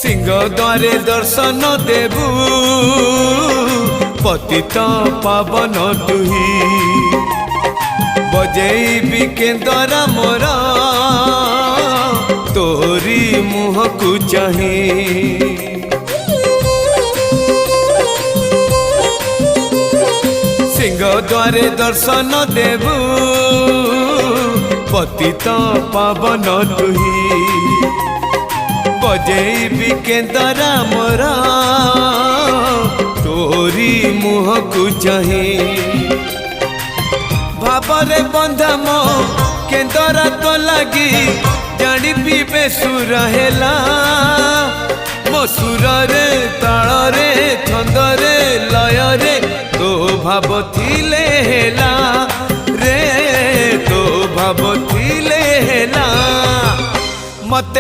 सिंह द्वारे दर्शन देबू पतित पावन तुही बजेबी केंदरा मोर तोरी मुह को चाही सिंह द्वारे दर्शन देबू पतित पावन तुही बजेबी केंदरा मोर तोरी मुह को चाही भावरे बंधा मो केंदरा तो लगी जानी पीबे सुर हेला मो सुर रे ताल रे छंद रे लय रे तो भाव थिले हेला रे तो भाव थिले हेला मते